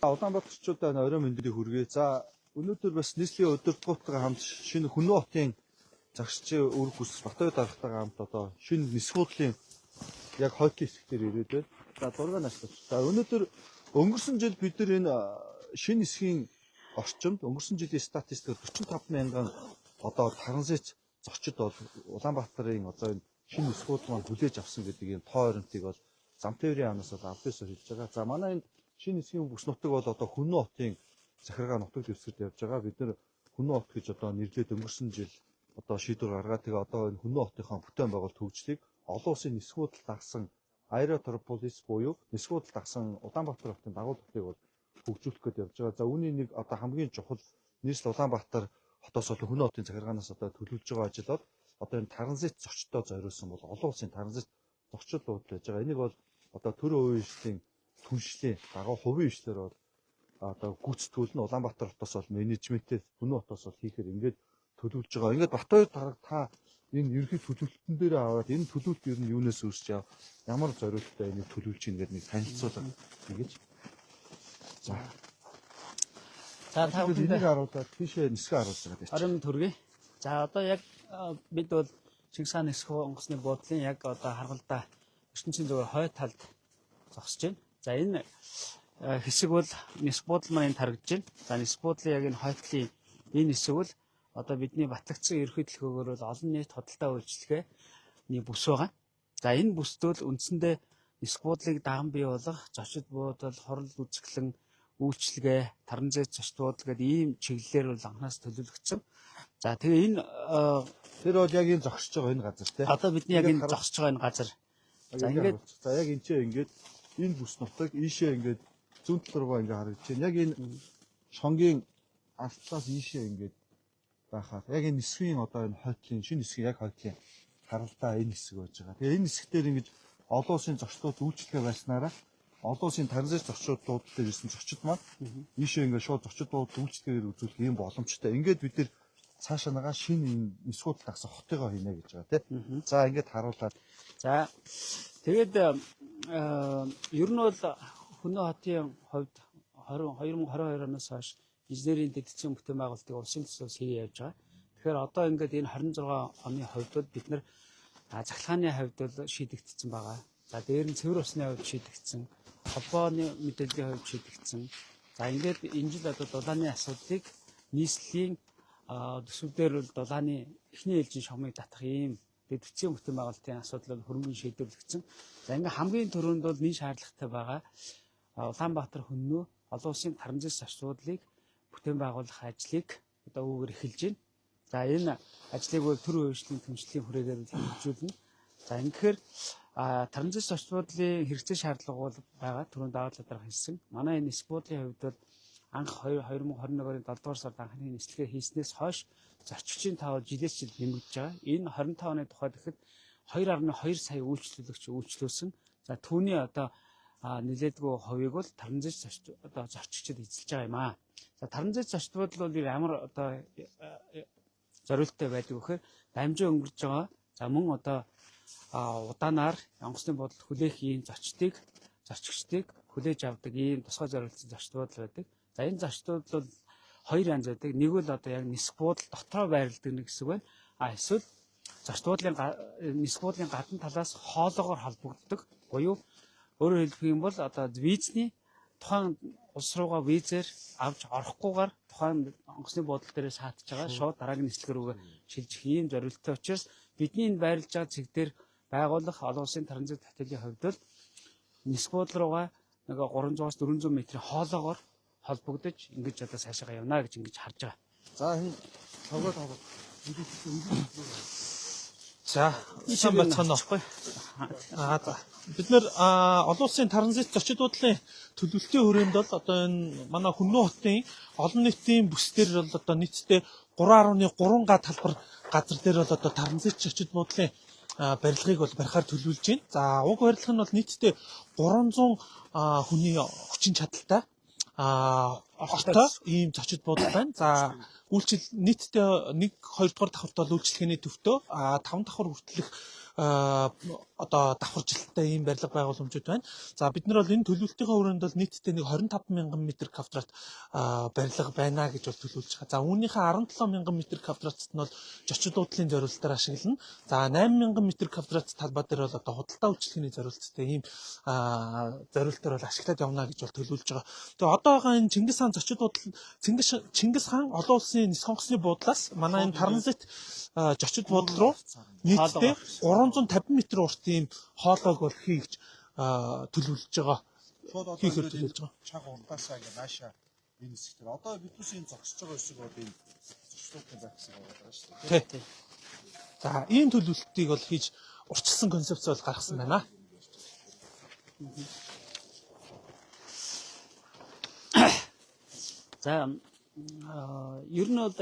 Улаанбаатарчуудаа орой мэндийг хүргэе. За өнөөдөр бас нийслэлийн удирдлагуудтай хамт шинэ Хүннү хотын загшчийн үүрэг гүйцэтгэгч Батбаяр даргатайгаа хамт одоо шинэ нисхуудлын яг хойтлын хэсэг дээр ирээд байна. За зураг нашлаач. За өнөөдөр өнгөрсөн жил бид нар энэ шинэ хэсгийн орчимд өнгөрсөн жилийн статистикээр 45 мянган одоо таранзыч зочид бол Улаанбаатарын одоо энэ шинэ нисхуудл маань хүлээж авсан гэдэг ийм тоо оронтыг бол Замтеврийн анаас бол авдсаар хэлж байгаа. За манай энэ шинэ хэсгийн бүс нутаг бол одоо Хүннү хотын захиргаа нутаг дэвсгэрт явж байгаа. Бид нар Хүннү хот гэж одоо нэрлээд өнгөрсөн жил одоо шийдвэр гаргаад тэгээ одоо энэ Хүннү хотынхаа бүтээн байгуулалт хөгжлийг олон улсын нисхуудал дагсан аэротрополис буюу нисхуудал дагсан Улаанбаатар хотын дагуулгыг бол хөгжүүлэх гээд явж байгаа. За үүний нэг одоо хамгийн чухал нийслэл Улаанбаатар хотоос болон Хүннү хотын захиргаанаас одоо төлөвлөж байгаа ажил бол одоо энэ таранзит зочдтой зориулсан бол олон улсын таранзит зочдлууд байж байгаа. Энийг бол одоо төрийн үеийн түншлийн дагуу хувийн хвшлэр бол одоо гүйцэтгүүл нь Улаанбаатар хотоос бол менежментээ Хүннү хотоос бол хийхээр ингээд төлөвлөж байгаа. Ингээд Батбаяр дарга та энэ ерөнхий төлөвлөлтөн дээр аваад энэ төлөвлөлт ер нь юунаас үүсч яв? Ямар зорилготой энийг төлөвлөж ийн гэдэг нэг танилцуулга ингэж. За та бүхэнд энийг харуулаад тийшээ нисгээ харуулж байгаа гэж. Орон төргий. За одоо яг бид бол Чингисхаан нисэх онгоцны буудлын яг одоо харгалдаа ертөнцийн зүгээр хой талд зогсож байна. За энэ хэсэг бол нисэх буудлын маань тарагдж байна. За нисэх буудлын яг энэ хойтлын энэ хэсэг бол одоо бидний батлагдсан ерхий төлхөөгөр бол олон нийт хөдөлთა үйлчлэгээний бүс байгаа. За энэ бүсдөл үндсэндээ нисэх буудлыг даган бий болгох, зочид буудал, хорол үзэсгэлэн үйлчлэгээ, таранзит зочид буудал гэдэг ийм чиглэлээр бол анханаас төлөвлөгдсөн. За тэгээ энэ тэр бол яг энэ зогсож байгаа энэ газар тийм. Одоо бидний яг энэ зогсож байгаа энэ газар. За ингээд за яг энэ ч ингээд энэ бүс нутаг ийшээ ингээд зүүн тал руугаа ингээд харагдаж байна. Яг энэ шонгийн алтлаас ийшээ ингээд байхаар яг энэ нисхийн одоо энэ хойтлын шинэ нисхийн яг хойтлын харалтаа энэ хэсэг байж байгаа. Тэгээ энэ хэсгээр ингэж олон улсын зочдууд үйлчлэгээ байснараа олон улсын таранзит зочдууд дээр ирсэн зочид маань ийшээ ингээд шууд зочдууд үйлчлэгээр үзүүлэх ийм боломжтой. Ингээд бид нэр цаашаа нагаа шинэ энэ нисхуудл тагсан хотыгоо хийнэ гэж байгаа тийм. За ингээд харуулаад. За тэгээд ер нь бол Хүннү хотын хувьд 2022 оноос хойш инженерийн дэдцийн бүтээн байгуулалтыг улсын төсвөөс хийгээ явж байгаа. Тэгэхээр одоо ингээд энэ 26 оны хувьд бол бид нар захлагааны хувьд бол шийдэгдсэн байгаа. За дээр нь цэвэр усны хувьд шийдэгдсэн, холбооны мэдээллийн хувьд шийдэгдсэн. За ингээд энэ жил одоо дулааны асуудлыг нийслэлийн төсвүүдээр бол дулааны эхний ээлжийн шомыг татах ийм дэдцийн бүтээн байгуулалтын асуудал бол хөрөнгөний шийдвэрлэгдсэн. За ингээд хамгийн түрүүнд бол нэг шаардлагатай байгаа Улаанбаатар Хүннү олон улсын таранзит зочдлыг бүтээн байгуулах ажлыг одоо үүгээр эхэлж байна. За энэ ажлыг бол төрийн үйлчлэлийн түншлэлийн хүрээгээр хэрэгжүүлнэ. За ингэхээр таранзит зочдлын хэрэгцээ шаардлага бол байгаа. Түрүүнд даавал дарга хэлсэн. Манай энэ нисэх буудлын хувьд бол анх 2021 оны 7 дугаар сард анхны нислэгээ хийснээс хойш зорчигчийн тав жилээс жил нэмэгдэж байгаа. Энэ 25 оны тухайд ихэд 2.2 сая үйлчлүүлэгч үйлчлүүлсэн. За түүний одоо нэлээдгүй хувийг бол таранзит одоо зорчигчид эзэлж байгаа юм аа. За таранзит зочдлууд бол ямар одоо зорилттой байдаг вэхээр дамжин өнгөрж байгаа. За мөн одоо удаанаар онгоцны буудалд хүлээх ийм зорчигчдыг хүлээж авдаг ийм тусгай зорилттой зочдлууд байдаг. За энэ зочдлууд бол хоёр янз байдаг. Нэг бол одоо яг нисэх буудал дотроо байрладаг нэг хэсэг байна. Эсвэл зочид буудлын нисэх буудлын гадна талаас хоолоогоор холбогддог. Буюу өөрөөр хэлбэх юм бол одоо визний тухайн улс руугаа визээр авч орохгүйгээр тухайн онгоцны буудлын дээрээ саатж байгаа шууд дараагийн нислэг рүүгээ шилжих ийм зорилттой учраас бидний энэ байрлаж байгаа зэг дээр байгуулах олон улсын таранзит хотелын хувьд бол нисэх буудлын руугаа нэг 300-аас 400 метрийн хоолоогоор холбогдож ингэж одоо цаашаа явна гэж ингэж харж байгаа. За энэ тавгаад за ишин бацганохгүй. За бид нэр олон улсын таранзит зочид буудлын төлөвлөлтийн хүрээнд бол одоо энэ манай Хүннү хотын олон нийтийн бүсдэр бол одоо нийтдээ 3.3 га талбар газар дээр бол одоо таранзит зочид буудлын барилгыг бол барихаар төлөвлөж байна. За уг барилга нь бол нийтдээ 300 хүний хүчин чадалтай ортой ийм зочид буудал байна. За үйлчил нийтдээ 1 2 дугаар давхарт бол үйлчлэгээний төвтөө 5 давхар хүртэлх одоо давхаржилттай ийм барилга байгууламжууд байна. За бид нар бол энэ төлөвлөлтийн хүрээнд бол нийтдээ нэг 25,000 м2 барилга байна гэж бол төлөвлөж байгаа. За үүнийхээ 17,000 м2-т нь бол зочид буудлын зориулалтаар ашиглана. За 8,000 м2 талбай дээр бол одоо худалдаа үйлчлэгээний зориулалттай ийм зориулалтаар бол ашиглаад явна гэж бол төлөвлөж байгаа. Тэгээ одоо байгаа энэ Чингис хаан зочид буудал Чингис хаан олон улсын нис хонгосны буудлаас манай энэ транзит зочид буудал руу нийтдээ 350 м урт ийм хоолойг бол хийж төлөвлөж байгаа. Шууд одоо Хийхээр төлөвлөж байгаа. чаг урдаасаа ингээ наашаа энэ хэсгээр. Одоо биднээс энэ зогсож байгаа хэсэг бол энэ зочлуулалтын байх хэсэг байгаа шүү дээ. Тий. За ийм төлөвлөлтийг бол хийж урьдчилсан концепц бол гаргасан байна. За ер нь бол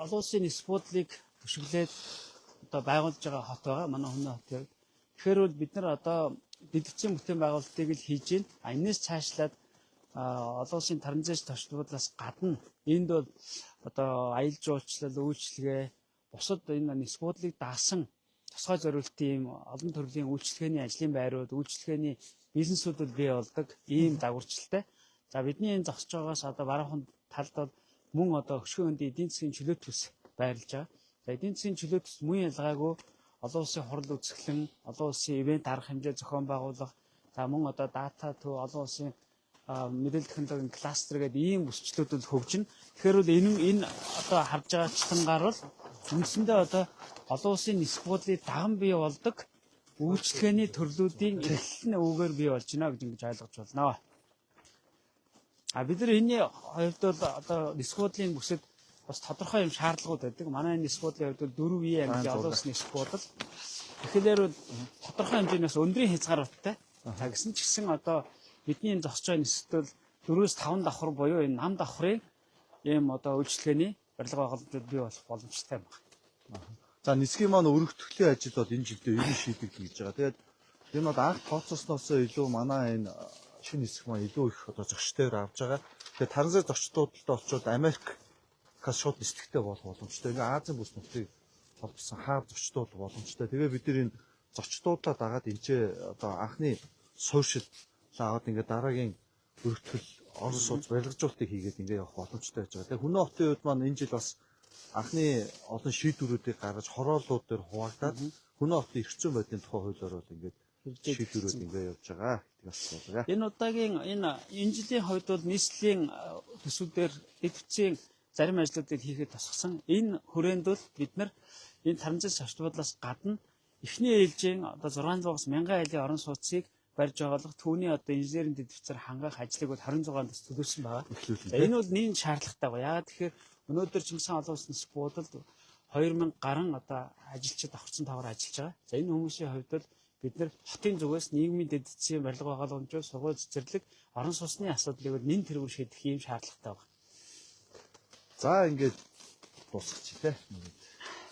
олон улсын нис буудлыг төшөглөөд одоо байгуулж байгаа хот байгаа манай Хүннээ хот яг. Тэгэхээр бол бид нар одоо дэдвцийн бүтээн байгуулалтыг л хийж байна. Энээс цаашлаад олон улсын транзит зочдлуудаас гадна энд бол одоо аялал жуулчлал, үйлчлэгээ, бусад энэ нис буудлыг даасан тусгай зориултын ийм олон төрлийн үйлчлэгээний ажлын байрууд, үйлчлэгээний бизнесүүд бол бий болдог ийм дагварчилтай. За бидний энэ зогсож байгаагаас одоо баруухан талд бол мөн одоо хөшгөө хөндийн эдийн засгийн чөлөөт төс байрлаж байгаа. За эдийн засгийн чөлөөт төс мөн ялгаагүй олон улсын хурал үзэсгэлэн, олон улсын ивент арга хэмжээ зохион байгуулах, за мөн одоо дата төв, олон улсын мэдээлэл технологийн кластер гэдэг ийм өсчлүүд бол хөгжинэ. Тэгэхээр бол энэ одоо харж байгаа чиглэнгаар бол үндсэндээ одоо олон улсын нис буудлын даган бий болдог үйлчлэгээний төрлүүдийн эрхлэн өвгөр бий болж байна гэж ингэж ойлгож байна. Бид нар энэний хувьд бол одоо нис буудлын бүсэд бас тодорхой юм шаардлагууд байдаг. Манай нис буудлын хувьд бол 4 ам олон улсын нис буудал. Тэгэхээр тодорхой хэмжээнээс өндрийн хязгаартай. За гэсэн ч гэсэн одоо бидний энэ зогсож байгаа нисэд бол 4-5 давхар буюу энэ 8 давхрын ийм одоо үйлчлэгээний барилга байгууламжууд бий болох боломжтой байна. За нисгийн маань өргөтгөлийн ажил бол энэ жилдээ ерөн шийдэгдэж байгаа. Тэгээд энэ бол анх тооцоосноос илүү манай энэ шинэ нисэх маань илүү их одоо зочдоор авж байгаа. Тэгээд транзит зочдуудтай очиод Америкаас шууд нислэгтэй болох боломжтой. Ингээ Азийн бүс нутгийг холбосон хаар зочдууд боломжтой. Тэгээд бид нар энэ зочдуудаа дагаад энэ одоо анхны суурьшил аваад ингээ дараагийн өргөтгөл орон сууц барилгажуулалтыг хийгээд ингээ явах боломжтой байж байгаа. Тэгээд Хүннээ хотын хувьд маань энэ жил бас анхны олон шийдвэрүүдийг гаргаж хорооллууд дээр хуваагдаад Хүннээ хотын эрх зүйн байдлын тухай хуулиар бол ингээд шийдвэрүүд ингээ явж байгаа. Тэгээс болоо. Энэ удаагийн энэ жилийн хувьд бол нийслэлийн төсвүүдээр дэдвцийн зарим ажлуудыг хийхэд тусгасан. Энэ хүрээнд бол бид нар энэ транзит зочдлуудаас гадна эхний ээлжийн одоо 600-аас 1000 айлын орон сууцыг барьж байгуулах түүний одоо инженерийн дэдвцээр хангах ажлыг бол 26-нд төлөвлөсөн байгаа. За энэ бол нийт шаардлагатай байгаа. Яагаад тэгэхээр өнөөдөр Чингис хаан олон улсын нис буудалд 2000 гаруй одоо ажилчид давхарсан таваар ажиллаж байгаа. За энэ хүмүүсийн хувьд бол бид нар хотын зүгээс нийгмийн дэдвцийн барилга байгууламжууд, сургууль цэцэрлэг, орон сууцны асуудлыг бол нэн тэргүүр шийдэх ийм шаардлагатай байна. За ингээд дуусгачих тий.